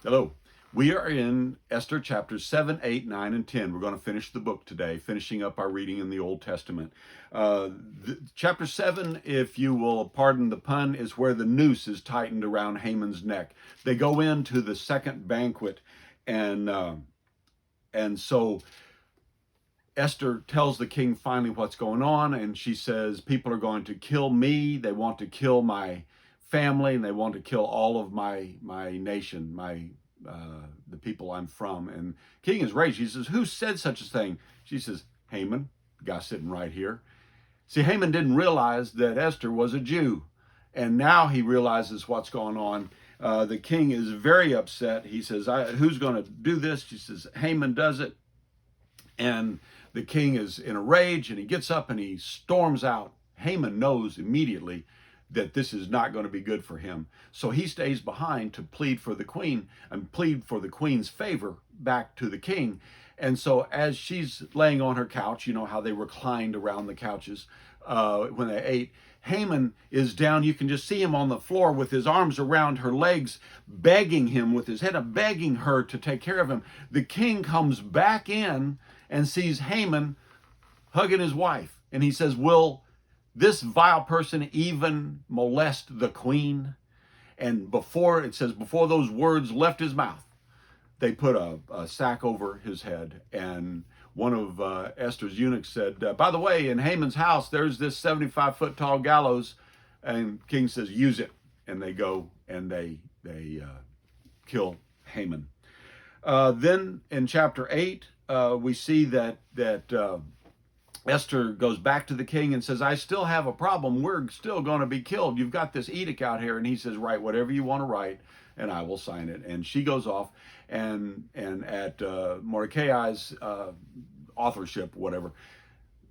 Hello. We are in Esther chapters 7, 8, 9, and 10. We're going to finish the book today, finishing up our reading in the Old Testament. Chapter 7, if you will pardon the pun, is where the noose is tightened around Haman's neck. They go into the second banquet, and so Esther tells the king finally what's going on, and she says, people are going to kill me. They want to kill my family, and they want to kill all of my nation, the people I'm from. And king is raged. He says, who said such a thing? She says, Haman, the guy sitting right here. See, Haman didn't realize that Esther was a Jew, and now he realizes what's going on. The king is very upset. He says, who's going to do this? She says, Haman does it. And the king is in a rage, and he gets up and he storms out. Haman knows immediately that this is not going to be good for him. So he stays behind to plead for the queen and plead for the queen's favor back to the king. And so as she's laying on her couch, you know how they reclined around the couches when they ate, Haman is down. You can just see him on the floor with his arms around her legs, begging him with his head, begging her to take care of him. The king comes back in and sees Haman hugging his wife. And he says, will this vile person even molest the queen? And before those words left his mouth, they put a sack over his head. And one of Esther's eunuchs said, by the way, in Haman's house, there's this 75-foot tall gallows. And King says, use it. And they go and they kill Haman. Then in chapter 8, we see that Esther goes back to the king and says, I still have a problem. We're still going to be killed. You've got this edict out here. And he says, write whatever you want to write, and I will sign it. And she goes off, and at Mordecai's authorship, whatever,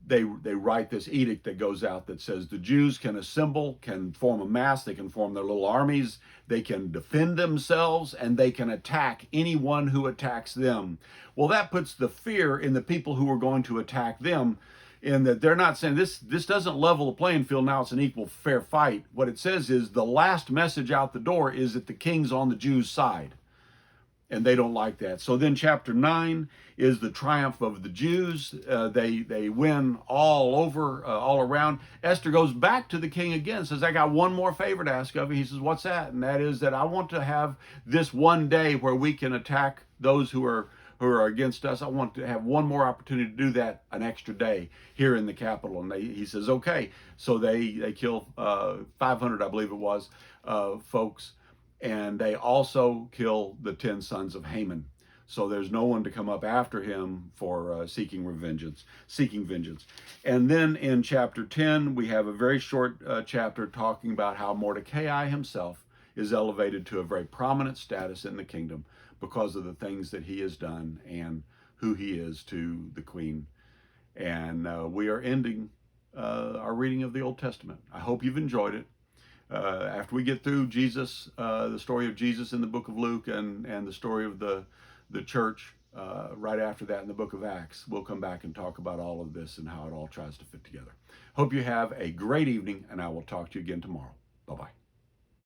they write this edict that goes out that says the Jews can assemble, can form a mass, they can form their little armies, they can defend themselves, and they can attack anyone who attacks them. Well, that puts the fear in the people who are going to attack them, in that they're not saying this doesn't level the playing field, now it's an equal fair fight. What it says is the last message out the door is that the king's on the Jews' side. And they don't like that. So then chapter 9 is the triumph of the Jews. They win all over, all around. Esther goes back to the king again, says, I got one more favor to ask of you. He says, what's that? And that is that I want to have this one day where we can attack those who are against us. I want to have one more opportunity to do that, an extra day here in the capital. And he says, okay. So they kill 500, I believe it was, folks. And they also kill the 10 sons of Haman. So there's no one to come up after him for seeking vengeance. And then in chapter 10, we have a very short chapter talking about how Mordecai himself is elevated to a very prominent status in the kingdom because of the things that he has done and who he is to the queen. And we are ending our reading of the Old Testament. I hope you've enjoyed it. After we get through Jesus, the story of Jesus in the book of Luke and the story of the church right after that in the book of Acts, we'll come back and talk about all of this and how it all tries to fit together. Hope you have a great evening, and I will talk to you again tomorrow. Bye-bye.